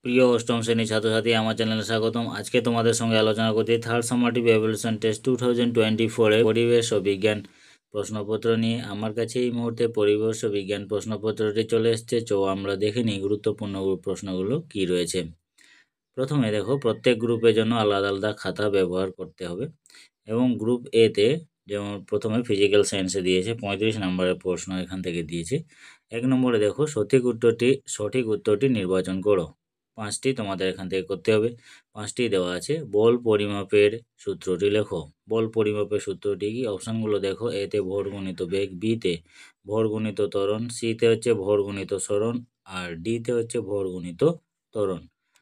প্রিয় অষ্টম শ্রেণীর ছাত্রছাত্রী, আমার চ্যানেলে স্বাগতম। আজকে তোমাদের সঙ্গে আলোচনা করছি থার্ড সামারটিভ এভালুয়েশন টেস্ট 2024 এর পরিবেশ ও বিজ্ঞান প্রশ্নপত্র নিয়ে। আমার কাছে এই মুহূর্তে পরিবেশ ও বিজ্ঞান প্রশ্নপত্রটি চলে এসছে। আমরা দেখে নিই গুরুত্বপূর্ণ প্রশ্নগুলো কি রয়েছে। প্রথমে দেখো, প্রত্যেক গ্রুপের জন্য আলাদা আলাদা খাতা ব্যবহার করতে হবে এবং গ্রুপ এতে যেমন প্রথমে ফিজিক্যাল সায়েন্সে দিয়েছে 35 নম্বরের প্রশ্ন এখান থেকে দিয়েছে। 1 নম্বরে দেখো, সঠিক উত্তরটি নির্বাচন করো। 5টি তোমাদের এখান থেকে করতে হবে। 5টি দেওয়া আছে। বল পরিমাপের সূত্রটি লেখো। বল পরিমাপের সূত্রটি কি? অপশানগুলো দেখো। এতে ভর গুণিত বেগ, বিতে ভর গুণিত ত্বরণ, সিতে হচ্ছে ভর গুণিত সরণ, আর ডিতে হচ্ছে ভর গুণিত ত্বরণ।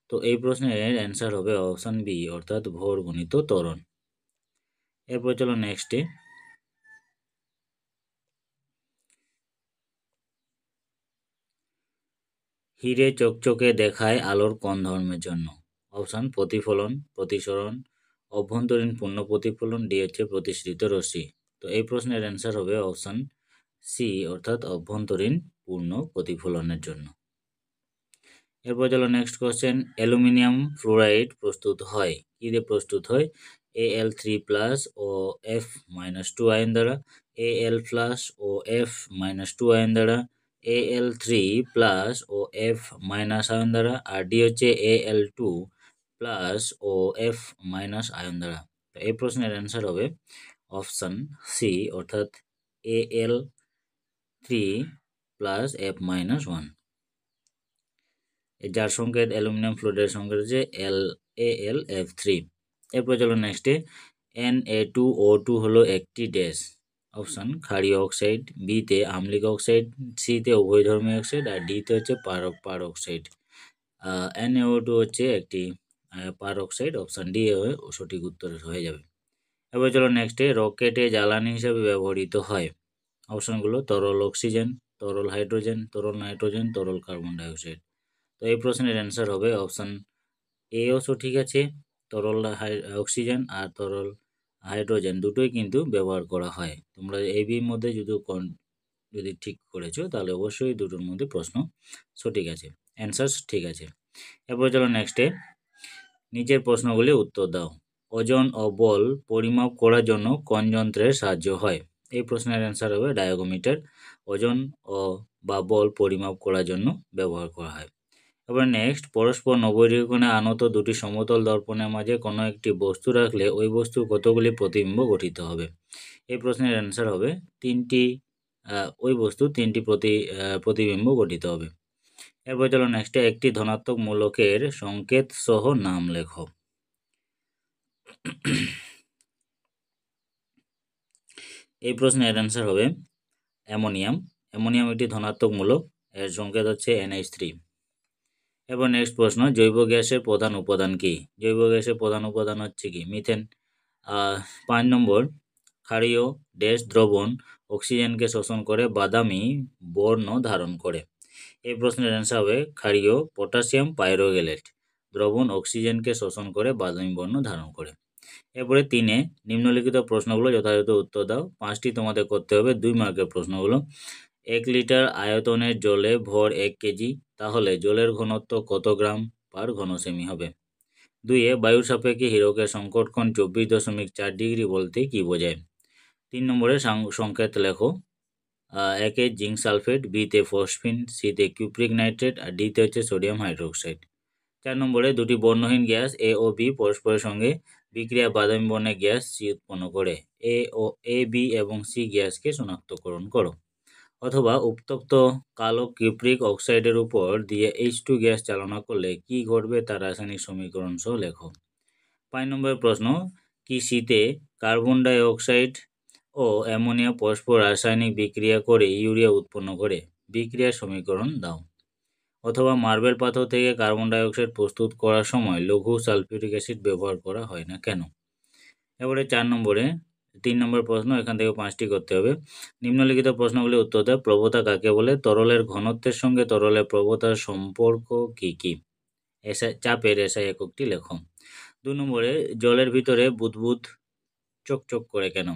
তো এই প্রশ্নের অ্যান্সার হবে অপশান বি, অর্থাৎ ভর গুণিত ত্বরণ। এরপর চলো নেক্সটে। হিরে চকচকে দেখায় আলোর কোন ধর্মের জন্য? অপশান প্রতিফলন, প্রতিসরণ, অভ্যন্তরীণ পূর্ণ প্রতিফলন, ডি হচ্ছে প্রতিসৃত রশ্মি। তো এই প্রশ্নের অ্যান্সার হবে অপশান সি, অর্থাৎ অভ্যন্তরীণ পূর্ণ প্রতিফলনের জন্য। এরপর চলো নেক্সট কোশ্চেন। অ্যালুমিনিয়াম ফ্লোরাইড প্রস্তুত হয় কি দিয়ে? প্রস্তুত হয় Al3+ ও F-2 আয়ন দ্বারা, Al+ ও F-2 আয়ন দ্বারা, Al3+ ও F- আয়ন দ্বারা, আর ডি হচ্ছে Al2+ ও F- আয়ন দ্বারা। এই প্রশ্নের অ্যান্সার হবে অপশান সি, অর্থাৎ Al3+ F-1। যার সংকেত অ্যালুমিনিয়াম ফ্লোরাইডের সংকেত হচ্ছে AlF3। এরপর চলো নেক্সটে। Na2O2 হলো একটি ড্যাশ। অপশান ক্ষারীয় অক্সাইড, বিতে আম্লিক অক্সাইড, সিতে উভয়ধর্মী অক্সাইড, আর ডিতে হচ্ছে পার অক্সাইড। NaO2 হচ্ছে একটি পার অক্সাইড। অপশান ডি সঠিক উত্তর হয়ে যাবে। এবার চলো নেক্সটে। রকেটে জ্বালানি হিসাবে ব্যবহৃত হয়। অপশানগুলো তরল অক্সিজেন, তরল হাইড্রোজেন, তরল নাইট্রোজেন, তরল কার্বন ডাইঅক্সাইড। তো এই প্রশ্নের অ্যান্সার হবে অপশান এও সঠিক আছে। তরল অক্সিজেন আর তরল হাইড্রোজেন দুটোই কিন্তু ব্যবহার করা হয়। তোমরা এই বির মধ্যে যদি ঠিক করেছো তাহলে অবশ্যই দুটোর মধ্যে প্রশ্ন সঠিক আছে, অ্যান্সার ঠিক আছে। এরপর চলো নেক্সটে। নিচের প্রশ্নগুলি উত্তর দাও। ওজন ও বল পরিমাপ করার জন্য কোন যন্ত্রের সাহায্য হয়? এই প্রশ্নের অ্যান্সার হবে ডায়াগোমিটার। ওজন ও বা বল পরিমাপ করার জন্য ব্যবহার করা হয়। এবার নেক্সট। পরস্পর 90 ডিগ্রি কোণে আনত দুটি সমতল দর্পণের মাঝে কোনো একটি বস্তু রাখলে ওই বস্তুর কতগুলি প্রতিবিম্ব গঠিত হবে? এই প্রশ্নের অ্যান্সার হবে ওই বস্তুর 3টি প্রতিবিম্ব গঠিত হবে। এরপর চলো নেক্সটে। একটি ধনাত্মক মূলকের সংকেত সহ নাম লেখো। এই প্রশ্নের অ্যান্সার হবে অ্যামোনিয়াম। অ্যামোনিয়াম একটি ধনাত্মক মূলক, এর সংকেত হচ্ছে NH3। এবার নেক্সট প্রশ্ন। জৈব গ্যাসের প্রধান উপাদান কি? জৈব গ্যাসের প্রধান উপাদান হচ্ছে কি? মিথেন। 5 নম্বর। ক্ষারীয় ড্যাশ দ্রবণ অক্সিজেনকে শোষণ করে বাদামি বর্ণ ধারণ করে। এই প্রশ্নের অ্যান্সার হবে ক্ষারীয় পটাশিয়াম পাইরোগ্যালেট দ্রবণ অক্সিজেনকে শোষণ করে বাদামি বর্ণ ধারণ করে। এরপরে 3-এ নিম্নলিখিত প্রশ্নগুলো যথাযথ উত্তর দাও। 5টি তোমাদের করতে হবে, 2 মার্কের প্রশ্নগুলো। 1 লিটার আয়তনের জলে ভর 1 কেজি, তাহলে জলের ঘনত্ব কত গ্রাম পার ঘনসেমি হবে? 2-এ বায়ুর সাপেক্ষে হীরকের সংকট কোণ 24.4 ডিগ্রি বলতে কি বোঝায়? 3 নম্বরে সংকেত লেখো। 1-এ জিঙ্ক সালফেট, বিতে ফসফিন, সিতে কিউপ্রিক নাইট্রেট, আর ডিতে হচ্ছে সোডিয়াম হাইড্রোক্সাইড। 4 নম্বরে দুটি বর্ণহীন গ্যাস এ ও বি পরস্পরের সঙ্গে বিক্রিয়া বাদামি বর্ণের গ্যাস সি উৎপন্ন করে। এ বি এবং সি গ্যাসকে শনাক্তকরণ করো। অথবা উত্তপ্ত কালো কিউপ্রিক অক্সাইডের উপর দিয়ে H2 গ্যাস চালনা করলে কি ঘটবে তার রাসায়নিক সমীকরণ সহ লেখো। 5 নম্বরের প্রশ্ন। কি সিতে কার্বন ডাই অক্সাইড ও অ্যামোনিয়া পরস্পর রাসায়নিক বিক্রিয়া করে ইউরিয়া উৎপন্ন করে? বিক্রিয়ার সমীকরণ দাও। অথবা মার্বেল পাথর থেকে কার্বন ডাই অক্সাইড প্রস্তুত করার সময় লঘু সালফিউরিক অ্যাসিড ব্যবহার করা হয় না কেন? এবারে 4 নম্বরে 3 নম্বর প্রশ্ন, এখান থেকে 5টি করতে হবে। নিম্নলিখিত প্রশ্নগুলি উত্তর দাও। প্রবণতা কাকে বলে? তরলের ঘনত্বের সঙ্গে তরলের প্রবণতার সম্পর্ক কি কি? চাপের SI এককটি লেখো। 2 নম্বরে জলের ভিতরে বুদবুদ চকচক করে কেন?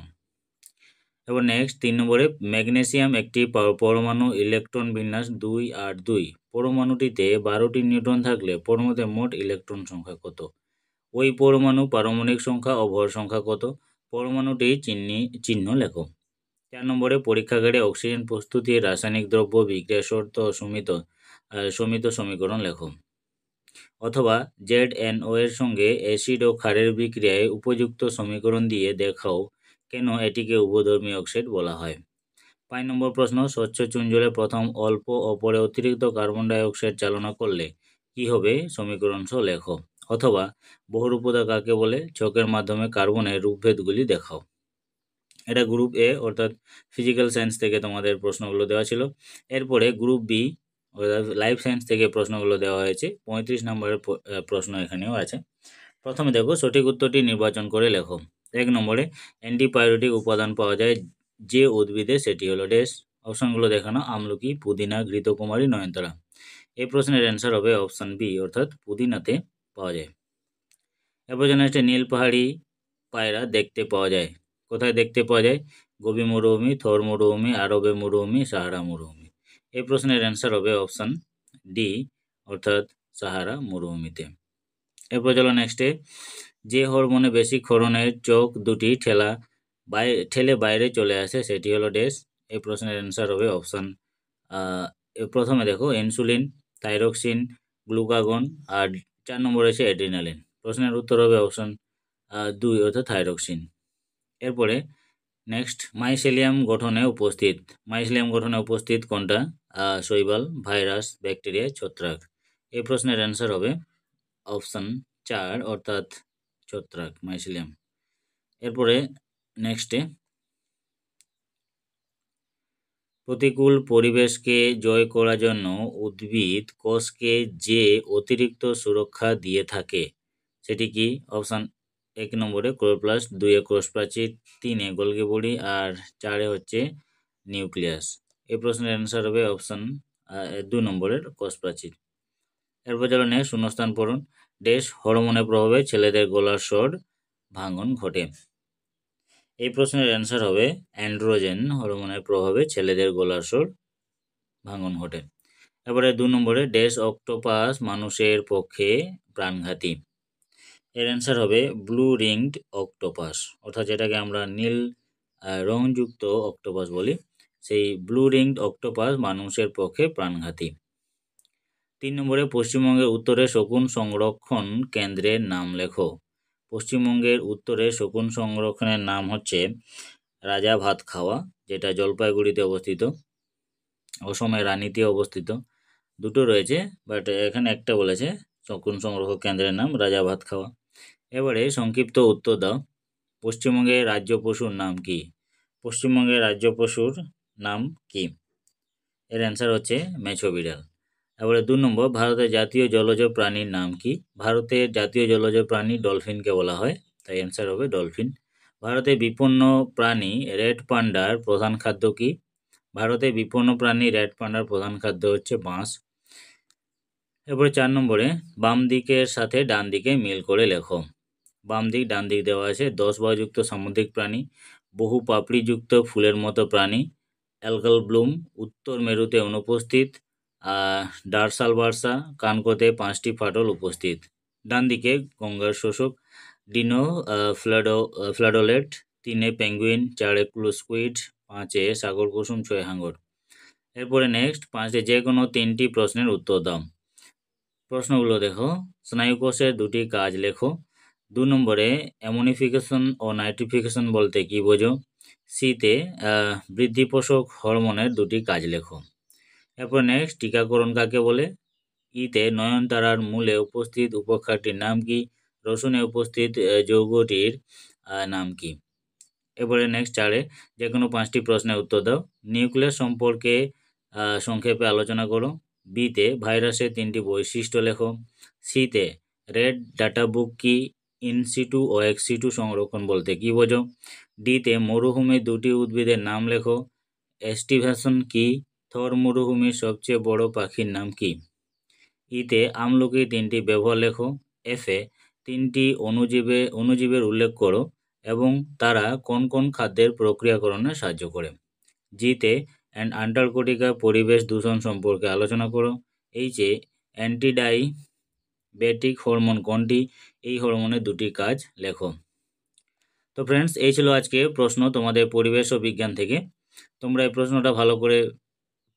এবার নেক্সট 3 নম্বরে ম্যাগনেসিয়াম একটি পরমাণু, ইলেকট্রন বিন্যাস 2 8 2। পরমাণুটিতে 12টি নিউট্রন থাকলে পরমাণুতে মোট ইলেকট্রন সংখ্যা কত? ওই পরমাণু পারমাণবিক সংখ্যা ও ভর সংখ্যা কত? পরমাণুটির চিহ্ন লেখো। 4 নম্বরে পরীক্ষাগারে অক্সিজেন প্রস্তুতির রাসায়নিক দ্রব্য বিক্রিয়া শর্ত ও সমিত সমীকরণ লেখো। অথবা ZNO এর সঙ্গে অ্যাসিড ও ক্ষারের বিক্রিয়ায় উপযুক্ত সমীকরণ দিয়ে দেখাও কেন এটিকে উভধর্মী অক্সাইড বলা হয়। 5 নম্বর প্রশ্ন, স্বচ্ছ চুন জলে প্রথম অল্প ও পরে অতিরিক্ত কার্বন ডাই অক্সাইড চালনা করলে কি হবে? সমীকরণ সহ লেখো। অথবা বহুরূপতা কাকে বলে? ছকের মাধ্যমে কার্বনের রূপভেদগুলি দেখাও। এটা গ্রুপ এ অর্থাৎ ফিজিক্যাল সায়েন্স থেকে তোমাদের প্রশ্নগুলো দেওয়া ছিল। এরপরে গ্রুপ বি অর্থাৎ লাইফ সায়েন্স থেকে প্রশ্নগুলো দেওয়া হয়েছে। 35 নম্বরের প্রশ্ন এখানেও আছে। প্রথমে দেখো, সঠিক উত্তরটি নির্বাচন করে লেখো। 1 নম্বরে অ্যান্টিবায়োটিক উপাদান পাওয়া যায় যে উদ্ভিদে, সেটি হলো ড্যাশ। অপশনগুলো দেখানো, আমলকি, পুদিনা, ঘৃতকুমারী, নয়নতারা। এই প্রশ্নের অ্যান্সার হবে অপশন বি অর্থাৎ পুদিনাতে পাওয়া যায়। এরপর যেন একটা নীল পাহাড়ি পায়রা দেখতে পাওয়া যায়। কোথায় দেখতে পাওয়া যায়? গোবি মরুভূমি, থর মরুভূমি, আরবে মরুভূমি, সাহারা মরুভূমি। এই প্রশ্নের অ্যান্সার হবে অপশন ডি অর্থাৎ সাহারা মরুভূমিতে। এরপর চলো নেক্সটে, যে হরমোনে বেশি ক্ষরণের চোখ দুটি ঠেলে বাইরে চলে আসে সেটি হলো ড্যাশ। এই প্রশ্নের অ্যান্সার হবে অপশন প্রথমে দেখো ইনসুলিন, থাইরক্সিন, গ্লুকাগন, আর 4 নম্বরে আছে অ্যাড্রিনালিন। প্রশ্নের উত্তর হবে অপশন 2 অর্থাৎ থাইরক্সিন। এরপরে নেক্সট, মাইসেলিয়াম গঠনে উপস্থিত কোনটা? শৈবাল, ভাইরাস, ব্যাকটেরিয়া, ছত্রাক। এই প্রশ্নের অ্যান্সার হবে অপশন 4 অর্থাৎ ছত্রাক, মাইসেলিয়াম। এরপরে নেক্সটে, প্রতিকূল পরিবেশকে জয় করার জন্য উদ্ভিদ কোষকে যে অতিরিক্ত সুরক্ষা দিয়ে থাকে সেটি কি? অপশন 1 নম্বরে ক্লোরোপ্লাস্ট, 2 কোষ প্রাচীর, 3 গোলগি বডি, আর 4 হচ্ছে নিউক্লিয়াস। এই প্রশ্নের অ্যান্সার হবে অপশন 2 নম্বরের কোষ প্রাচীর। এরপর চলো নেক্সট, শূন্যস্থান পূরণ। ড্যাশ হরমোনের প্রভাবে ছেলেদের গলার স্বর ভাঙন ঘটে। এই প্রশ্নের অ্যান্সার হবে অ্যান্ড্রোজেন হরমোনের প্রভাবে ছেলেদের গলার স্বর ভাঙন ঘটে। এবারে 2 নম্বরে, ড্যাশ অক্টোপাস মানুষের পক্ষে প্রাণঘাতী। এর অ্যান্সার হবে ব্লু রিংড অক্টোপাস, অর্থাৎ যেটাকে আমরা নীল রংযুক্ত অক্টোপাস বলি, সেই ব্লু রিংড অক্টোপাস মানুষের পক্ষে প্রাণঘাতী। 3 নম্বরে, পশ্চিমবঙ্গের উত্তরে শকুন সংরক্ষণ কেন্দ্রের নাম লেখো। পশ্চিমবঙ্গের উত্তরে শকুন সংরক্ষণের নাম হচ্ছে রাজা ভাতখাওয়া, যেটা জলপাইগুড়িতে অবস্থিত। অসমের রানীতে অবস্থিত। দুটো রয়েছে, বাট এখানে একটা বলেছে শকুন সংরক্ষণ কেন্দ্রের নাম রাজা ভাতখাওয়া। এবারে সংক্ষিপ্ত উত্তর দাও। পশ্চিমবঙ্গের রাজ্য পশুর নাম কি? পশ্চিমবঙ্গের রাজ্য পশুর নাম কি? এর অ্যান্সার হচ্ছে মেছো বিড়াল। এবারে 2 নম্বর, ভারতের জাতীয় জলজ প্রাণীর নাম কি? ভারতের জাতীয় জলজ প্রাণী ডলফিনকে বলা হয়, তাই অ্যান্সার হবে ডলফিন। ভারতে বিপন্ন প্রাণী রেড পান্ডার প্রধান খাদ্য কি? ভারতে বিপন্ন প্রাণী রেড পান্ডার প্রধান খাদ্য হচ্ছে বাঁশ। এরপরে 4 নম্বরে, বাম দিকের সাথে ডান দিকে মিল করে লেখো। বাম দিক ডান দিক দেওয়া আছে। 10 বাহুযুক্ত সামুদ্রিক প্রাণী, বহু পাপড়িযুক্ত ফুলের মতো প্রাণী, অ্যালগাল ব্লুম, উত্তর মেরুতে অনুপস্থিত, ডারসাল বার্সা, কানকোতে 5টি ফাটল উপস্থিত। ডান দিকে গঙ্গার শোষক, ডিনো ফ্লাডোলেট, 3 পেঙ্গুইন, 4 স্কুইড, 5 সাগর কুসুম, 6 হাঙ্গর। এরপরে নেক্সট 5 যে কোনো 3টি প্রশ্নের উত্তর দাও। প্রশ্নগুলো দেখো, স্নায়ুকোষের 2টি কাজ লেখো। 2 নম্বরে, অ্যামোনিফিকেশন ও নাইট্রিফিকেশন বলতে কি বোঝো? সিতে বৃদ্ধিপোষক হরমোনের 2টি কাজ লেখো। এরপর নেক্সট, টিকাকরণ কাকে বলে? ইতে নয়নতারার মূলে উপস্থিত উপক্ষারটির নাম কি? রসুনে উপস্থিত যৌগটির নাম কি? এরপরে নেক্সট 4 যে কোনো 5টি প্রশ্নের উত্তর দাও। নিউক্লিয়াস সম্পর্কে সংক্ষেপে আলোচনা করো। বিতে ভাইরাসের 3টি বৈশিষ্ট্য লেখো। সিতে রেড ডাটা বুক কি? ইনসিটু ও এক্সিটু সংরক্ষণ বলতে কি বোঝো? ডিতে মরুভূমির 2টি উদ্ভিদের নাম লেখো। এস্টিভেশন কি? থর মরুভূমির সবচেয়ে বড় পাখির নাম কি? ইতে আমলকি 3টি ব্যবহার লেখো। এফে 3টি অণুজীবের উল্লেখ করো। এবং তারা কোন কোন খাদ্যের প্রক্রিয়াকরণে সাহায্য করে। জিতে অ্যান্টার্কটিকা পরিবেশ দূষণ সম্পর্কে আলোচনা করো। এইচে অ্যান্টিডায়াবেটিক হরমোন কোনটি? এই হরমোনের দুটি কাজ লেখো। তো ফ্রেন্ডস, এই ছিল আজকে প্রশ্ন তোমাদের পরিবেশ ও বিজ্ঞান থেকে। তোমরা এই প্রশ্নটা ভালো করে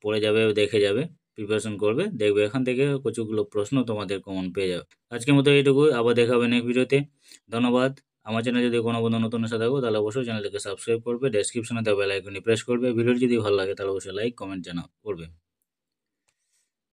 পড়ে যাবে, দেখে যাবে, প্রিপারেশন করবে, দেখবে এখান থেকে কতগুলো প্রশ্ন তোমাদের কমন পেয়ে যাবে। আজকের মতো এইটুকু, আবার দেখা হবে নেক্সট ভিডিওতে। ধন্যবাদ। আমার চ্যানেল যদি কোনো বন্ধু নতুন এসে থাকো তাহলে অবশ্যই চ্যানেলটাকে সাবস্ক্রাইব করবে, ডেসক্রিপশনে দেওয়া বেল আইকনটি প্রেস করবে। ভিডিওটি যদি ভালো লাগে তাহলে অবশ্যই লাইক কমেন্ট করবে।